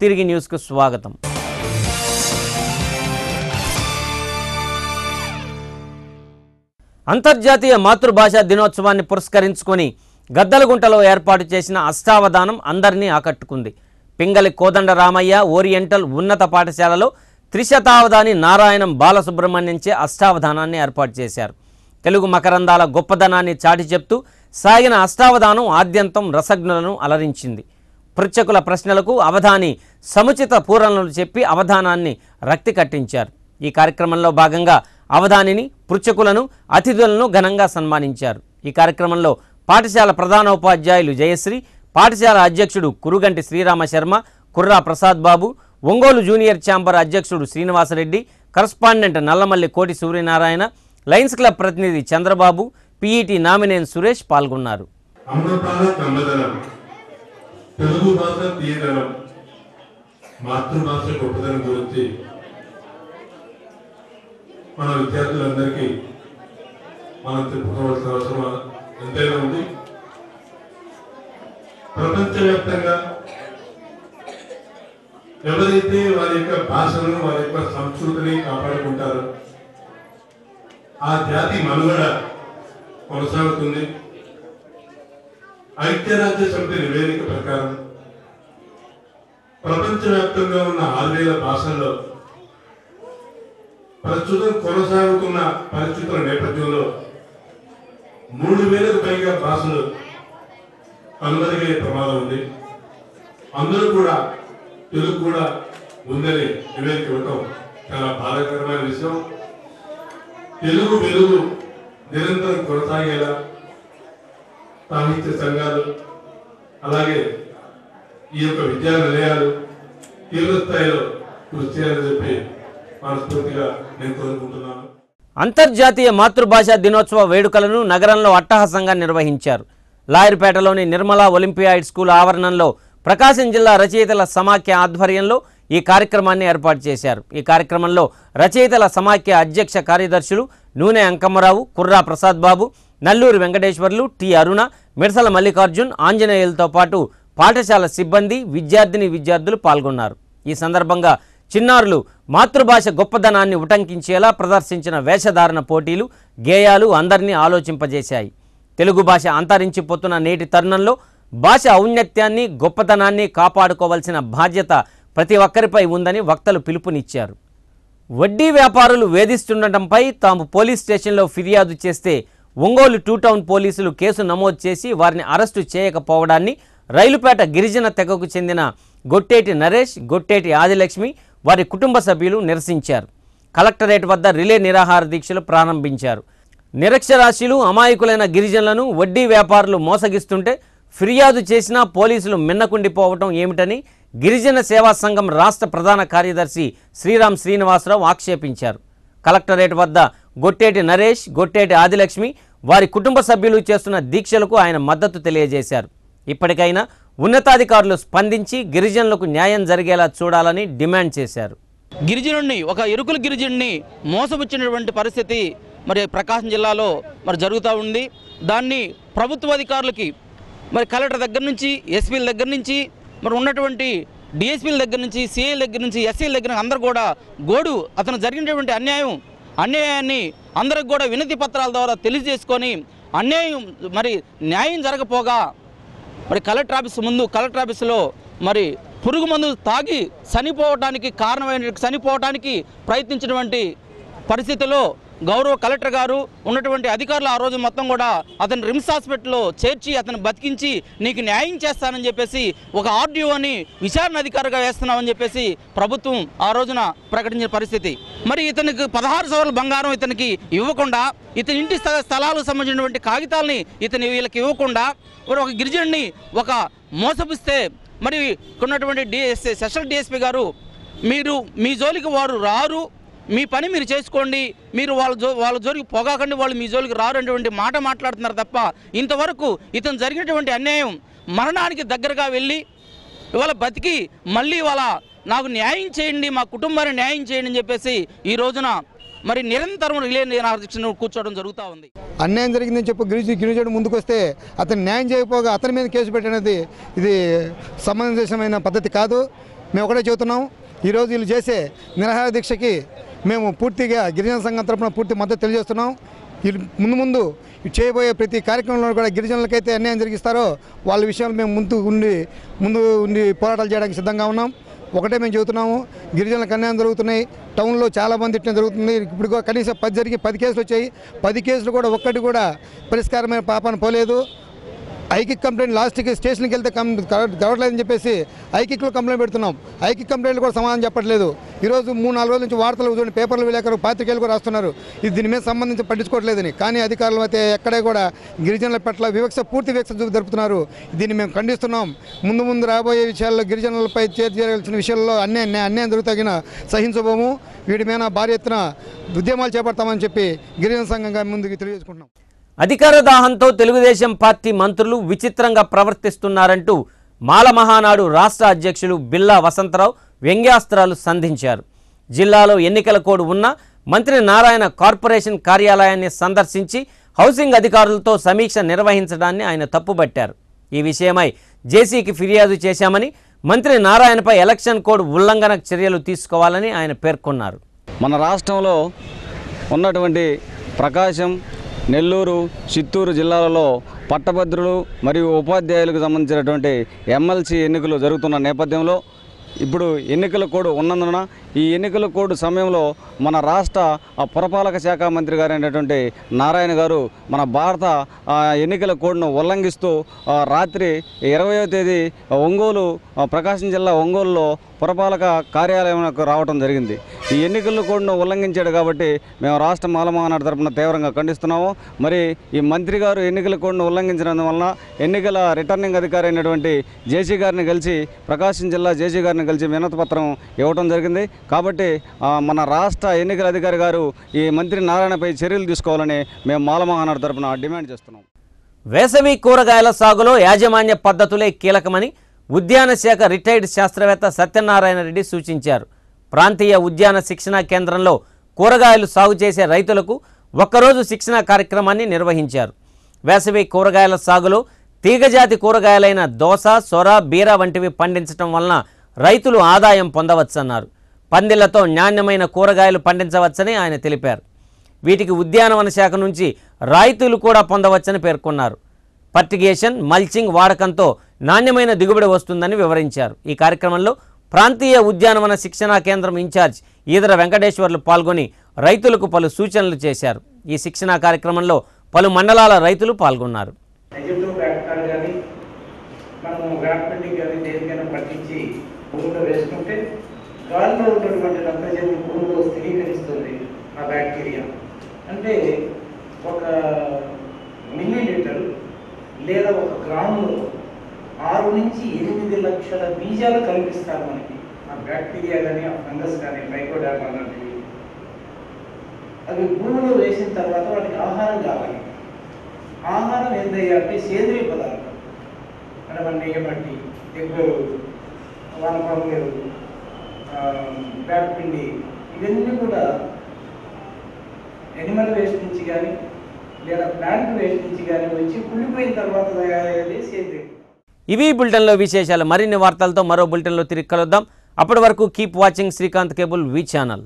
తిరిగి న్యూస్కు స్వాగతం. అంతర్జాతీయ మాతృభాషా దినోత్సవాన్ని పురస్కరించుకొని గద్దలగుంటలో ఏర్పాటు చేసిన అష్టావధానం అందరినీ ఆకట్టుకుంది. పింగళి కోదండ రామయ్య ఓరియంటల్ ఉన్నత పాఠశాలలో త్రిశతావధాని నారాయణం బాలసుబ్రహ్మణ్యంచే అష్టావధానాన్ని ఏర్పాటు చేశారు. తెలుగు మకరందాల గొప్పదనాన్ని చాటి చెప్తూ సాగిన అష్టావధానం ఆద్యంతం రసజ్ఞులను అలరించింది. పృచ్ఛకుల ప్రశ్నలకు అవధాని సముచిత పూరణలు చెప్పి అవధానాన్ని రక్తి కట్టించారు. ఈ కార్యక్రమంలో భాగంగా అవధానిని, పృచ్ఛకులను, అతిథులను ఘనంగా సన్మానించారు. ఈ కార్యక్రమంలో పాఠశాల ప్రధానోపాధ్యాయులు జయశ్రీ, పాఠశాల అధ్యక్షుడు కురుగంటి శ్రీరామ శర్మ, కుర్రా ప్రసాద్ బాబు, ఒంగోలు జూనియర్ ఛాంబర్ అధ్యక్షుడు శ్రీనివాసరెడ్డి, కరస్పాండెంట్ నల్లమల్లి కోటి సూర్యనారాయణ, లయన్స్ క్లబ్ ప్రతినిధి చంద్రబాబు, పీఈటీ నామినేని సురేష్ పాల్గొన్నారు. తెలుగు భాష తీయదనం, మాతృభాష గొప్పదనం గురించి మన విద్యార్థులందరికీ మనం చెప్పుకోవాల్సిన అవసరం ఎంతైనా ఉంది. ప్రపంచవ్యాప్తంగా ఎవరైతే వారి యొక్క భాషను, వారి యొక్క సంస్కృతిని కాపాడుకుంటారో ఆ జాతి మనుగడ కొనసాగుతుంది. ఐక్యరాజ్య సమితి నివేదిక ప్రకారం ప్రపంచవ్యాప్తంగా ఉన్న 6000 భాషల్లో ప్రస్తుతం కొనసాగుతున్న పరిస్థితుల నేపథ్యంలో 3000కు పైగా భాషలు కనుమరుగయ్యే ప్రమాదం ఉంది. అందరూ కూడా తెలుగు కూడా ఉందని నివేదిక ఇవ్వటం చాలా బాధాకరమైన విషయం. తెలుగు వెలుగు నిరంతరం కొనసాగేలా సాహిత్య సంఘాలు, అలాగే ఈ యొక్క విద్యా నిలయాలు తీవ్ర స్థాయిలో కృషి చేయాలని చెప్పి మనస్ఫూర్తిగా నేను కోరుకుంటున్నాను. అంతర్జాతీయ మాతృభాషా దినోత్సవ వేడుకలను నగరంలో అట్టహాసంగా నిర్వహించారు. లాయర్పేటలోని నిర్మలా ఒలింపియాడ్ స్కూల్ ఆవరణంలో ప్రకాశం జిల్లా రచయితల సమాఖ్య ఆధ్వర్యంలో ఈ కార్యక్రమాన్ని ఏర్పాటు చేశారు. ఈ కార్యక్రమంలో రచయితల సమాఖ్య అధ్యక్ష కార్యదర్శులు నూనె అంకమ్మరావు, కుర్రా ప్రసాద్ బాబు, నల్లూరి వెంకటేశ్వర్లు, టి అరుణ, మిర్సల మల్లికార్జున్, ఆంజనేయులతో పాటు పాఠశాల సిబ్బంది, విద్యార్థులు పాల్గొన్నారు. ఈ సందర్భంగా చిన్నారులు మాతృభాష గొప్పదనాన్ని ఉటంకించేలా ప్రదర్శించిన వేషధారణ పోటీలు, గేయాలు అందరినీ ఆలోచింపజేశాయి. తెలుగు భాష అంతరించిపోతున్న నేటి తరుణంలో భాష ఔన్నత్యాన్ని, గొప్పతనాన్ని కాపాడుకోవాల్సిన బాధ్యత ప్రతి ఒక్కరిపై ఉందని వక్తలు పిలుపునిచ్చారు. వడ్డీ వ్యాపారులు వేధిస్తుండటంపై తాము పోలీస్ స్టేషన్లో ఫిర్యాదు చేస్తే ఒంగోలు 2 టౌన్ పోలీసులు కేసు నమోదు చేసి వారిని అరెస్టు చేయకపోవడాన్ని రైలుపేట గిరిజన తెగకు చెందిన గొట్టేటి నరేష్, గొట్టేటి ఆదిలక్ష్మి, వారి కుటుంబ సభ్యులు నిరసించారు. కలెక్టరేట్ వద్ద రిలే నిరాహార దీక్షలు ప్రారంభించారు. నిరక్షరాస్యులు, అమాయకులైన గిరిజనులను వడ్డీ వ్యాపారులు మోసగిస్తుంటే ఫిర్యాదు చేసినా పోలీసులు మిన్నకుండిపోవటం ఏమిటని గిరిజన సేవా సంఘం రాష్ట్ర ప్రధాన కార్యదర్శి శ్రీరామ్ శ్రీనివాసరావు ఆక్షేపించారు. కలెక్టరేట్ వద్ద గొట్టేటి నరేష్, గొట్టేటి ఆదిలక్ష్మి, వారి కుటుంబ సభ్యులు చేస్తున్న దీక్షలకు ఆయన మద్దతు తెలియజేశారు. ఇప్పటికైనా ఉన్నతాధికారులు స్పందించి గిరిజనులకు న్యాయం జరిగేలా చూడాలని డిమాండ్ చేశారు. గిరిజనుడిని, ఒక ఇరుకుల గిరిజనుడిని మోసపుచ్చినటువంటి పరిస్థితి మరి ప్రకాశం జిల్లాలో మరి జరుగుతూ ఉంది. దాన్ని ప్రభుత్వ అధికారులకి మరి కలెక్టర్ దగ్గర నుంచి, ఎస్పీల దగ్గర నుంచి, మరి ఉన్నటువంటి డిఎస్పీల దగ్గర నుంచి, సిఐల దగ్గర నుంచి, ఎస్సీల దగ్గర అందరూ కూడా అతను జరిగినటువంటి అన్యాయాన్ని అందరికి కూడా వినతి పత్రాల ద్వారా తెలియజేసుకొని న్యాయం జరగపోగా మరి కలెక్టర్ ఆఫీసులో మరి పురుగు మందు తాగి చనిపోవడానికి ప్రయత్నించినటువంటి పరిస్థితిలో గౌరవ కలెక్టర్ గారు ఉన్నటువంటి అధికారులు ఆ రోజు మొత్తం కూడా అతను రిమ్స్ హాస్పిటల్లో చేర్చి అతను బతికించి నీకు న్యాయం చేస్తానని చెప్పేసి ఒక ఆర్డీఓని విచారణ అధికారిగా వేస్తున్నామని చెప్పేసి ప్రభుత్వం ఆ రోజున ప్రకటించిన పరిస్థితి. మరి ఇతనికి 16 సవర్ల బంగారం ఇతనికి ఇవ్వకుండా, ఇతని ఇంటి స్థలాలకు సంబంధించినటువంటి కాగితాలని వీళ్ళకి ఇవ్వకుండా ఒక గిరిజనుడిని ఒక మోసపిస్తే మరి ఉన్నటువంటి సెషనల్ డిఎస్పీ గారు మీరు మీ జోలికి వారు రారు, మీ పని మీరు చేసుకోండి, మీరు వాళ్ళ జోలికి పోగాకండి, వాళ్ళు మీ జోలికి రారు అనేటువంటి మాట మాట్లాడుతున్నారు తప్ప ఇంతవరకు ఇతను జరిగినటువంటి అన్యాయం మరణానికి దగ్గరగా వెళ్ళి ఇవాళ బతికి మళ్ళీ నాకు న్యాయం చేయండి, మా కుటుంబాన్ని న్యాయం చేయండి అని చెప్పేసి ఈ రోజున మరి నిరంతరం రిలే నిరాహార కూర్చోవడం జరుగుతూ ఉంది. అన్యాయం జరిగిందని చెప్పి గిరిజనుడు ముందుకు వస్తే అతను న్యాయం చేయకపోగా అతని మీద కేసు పెట్టినది ఇది సమంజసమైన పద్ధతి కాదు. మేము ఒకటే చెబుతున్నాం, ఈరోజు వీళ్ళు చేసే నిరాహార దీక్షకి మేము పూర్తిగా గిరిజన సంఘం తరపున పూర్తి మద్దతు తెలియజేస్తున్నాం. వీళ్ళు ముందు చేయబోయే ప్రతి కార్యక్రమంలో కూడా గిరిజనులకైతే అన్యాయం జరిగిస్తారో వాళ్ళ విషయాలు మేము ముందు ఉండి పోరాటాలు చేయడానికి సిద్ధంగా ఉన్నాం. ఒకటే మేము చెబుతున్నాము, గిరిజనులకు అన్యాయం జరుగుతున్నాయి, టౌన్లో చాలామంది ఇట్లా జరుగుతుంది. ఇప్పుడు కనీసం 10 జరిగి 10 కేసులు వచ్చాయి. 10 కేసులు కూడా ఒక్కటి కూడా పరిష్కారమైన పాపాన పోలేదు. ఐకిక్ కంప్లైంట్ లాస్ట్కి స్టేషన్కి వెళ్తే గడవట్లేదని చెప్పేసి ఐకిక్లో కంప్లైంట్ పెడుతున్నాం. ఐకిక్ కంప్లైంట్లు కూడా సమాధానం చెప్పట్లేదు. ఈరోజు 3-4 రోజుల నుంచి వార్తలు చూడండి, పేపర్లు విలేకరు పాత్రికేయులు కూడా రాస్తున్నారు ఇది దీని మీద సంబంధించి పట్టించుకోవట్లేదని. కానీ అధికారులు అయితే ఎక్కడే కూడా గిరిజనుల పట్ల పూర్తి వివక్ష జరుపుతున్నారు. దీన్ని మేము ఖండిస్తున్నాం. ముందు రాబోయే విషయాల్లో గిరిజనులపై చేయాల్సిన విషయాల్లో అన్యాయం జరుగుతగిన సహించబోము. వీటి మీద భారీ ఎత్తున ఉద్యమాలు చేపడతామని చెప్పి గిరిజన సంఘంగా ముందుకు తెలియజేసుకుంటున్నాం. అధికార దాహంతో తెలుగుదేశం పార్టీ మంత్రులు విచిత్రంగా ప్రవర్తిస్తున్నారంటూ మాల మహానాడు రాష్ట్ర అధ్యక్షులు బిల్లా వసంతరావు వ్యంగ్యాస్త్రాలు సంధించారు. జిల్లాలో ఎన్నికల కోడ్ ఉన్న మంత్రి నారాయణ కార్పొరేషన్ కార్యాలయాన్ని సందర్శించి హౌసింగ్ అధికారులతో సమీక్ష నిర్వహించడాన్ని ఆయన తప్పుబట్టారు. ఈ విషయమై జేసీకి ఫిర్యాదు చేశామని, మంత్రి నారాయణపై ఎలక్షన్ కోడ్ ఉల్లంఘన చర్యలు తీసుకోవాలని ఆయన పేర్కొన్నారు. మన రాష్ట్రంలో ఉన్నటువంటి ప్రకాశం, నెల్లూరు, చిత్తూరు జిల్లాలలో పట్టభద్రులు మరియు ఉపాధ్యాయులకు సంబంధించినటువంటి ఎమ్మెల్సీ ఎన్నికలు జరుగుతున్న నేపథ్యంలో ఇప్పుడు ఎన్నికల కోడ్ ఉన్నందున ఈ ఎన్నికల కోడ్ సమయంలో మన రాష్ట్ర పురపాలక శాఖ మంత్రి గారైనటువంటి నారాయణ గారు మన భారత ఎన్నికల కోడ్ను ఉల్లంఘిస్తూ రాత్రి 20వ తేదీ ప్రకాశం జిల్లా ఒంగోలులో పురపాలక కార్యాలయంకు రావడం జరిగింది. ఈ ఎన్నికల కోడ్ను ఉల్లంఘించాడు కాబట్టి మేము రాష్ట్ర మాల మహానాడు తరపున తీవ్రంగా ఖండిస్తున్నాము. మరి ఈ మంత్రి గారు ఎన్నికల కోడ్ను ఉల్లంఘించడం వలన ఎన్నికల రిటర్నింగ్ అధికారి అయినటువంటి జేసీ గారిని కలిసి, ప్రకాశం జిల్లా జేసీ గారిని కలిసి వినతి పత్రం ఇవ్వడం జరిగింది. కాబట్టి మన రాష్ట్ర ఎన్నికల అధికారి గారు ఈ మంత్రి నారాయణపై చర్యలు తీసుకోవాలని మేము మాల మహానాడు తరపున డిమాండ్ చేస్తున్నాం. వేసవి కూరగాయల సాగులో యాజమాన్య పద్ధతులే కీలకమని ఉద్యాన శాఖ రిటైర్డ్ శాస్త్రవేత్త సత్యనారాయణ రెడ్డి సూచించారు. ప్రాంతీయ ఉద్యాన శిక్షణా కేంద్రంలో కూరగాయలు సాగు చేసే రైతులకు ఒక్కరోజు శిక్షణా కార్యక్రమాన్ని నిర్వహించారు. వేసవి కూరగాయల సాగులో తీగజాతి కూరగాయలైన దోస, సొర, బీర వంటివి పండించడం వలన రైతులు ఆదాయం పొందవచ్చన్నారు. పందిళ్లతో నాణ్యమైన కూరగాయలు పండించవచ్చని ఆయన తెలిపారు. వీటికి ఉద్యానవన శాఖ నుంచి రాయితీలు కూడా పొందవచ్చని పేర్కొన్నారు. ఫర్టిగేషన్, మల్చింగ్ వాడకంతో నాణ్యమైన దిగుబడి వస్తుందని వివరించారు. ఈ కార్యక్రమంలో ప్రాంతీయ ఉద్యానవన శిక్షణా కేంద్రం ఇన్ఛార్జ్ ఈదర వెంకటేశ్వర్లు పాల్గొని రైతులకు పలు సూచనలు చేశారు. ఈ శిక్షణా కార్యక్రమంలో పలు మండలాల రైతులు పాల్గొన్నారు. గాలిలో ఉన్నటువంటి నత్రజని భూమిలో స్థిరీకరిస్తుంది. ఆ బ్యాక్టీరియా అంటే 1 మిల్లీలీటర్ లేదా 1 గ్రాములో 6 నుంచి 8 లక్షల బీజాలు కల్పిస్తారు మనకి. ఆ బ్యాక్టీరియా కానీ, ఆ ఫంగస్ కానీ, ట్రైకోడర్మా లాంటివి. అవి భూమిలో వేసిన తర్వాత వాటికి ఆహారం కావాలి. ఆహారం ఏందయ్యా అంటే సేంద్రియ పదార్థం. అంటే మన నెయ్యమట్టి, ఎగ్గురు, వానపాము, వేపపిండి, ఇవన్నీ కూడా ఎనిమల్ వేస్ట్ నుంచి కానీ లేదా ప్లాంట్ వేస్ట్ నుంచి కానీ వచ్చి కుళ్ళిపోయిన తర్వాత తయారయ్యేది సేంద్రియం. ఇవి బులెటిన్లో విశేషాలు. మరిన్ని వార్తలతో మరో బులెటిన్లో తిరిగి కలుద్దాం. అప్పటి వరకు కీప్ వాచింగ్ శ్రీకాంత్ కేబుల్ వి ఛానల్.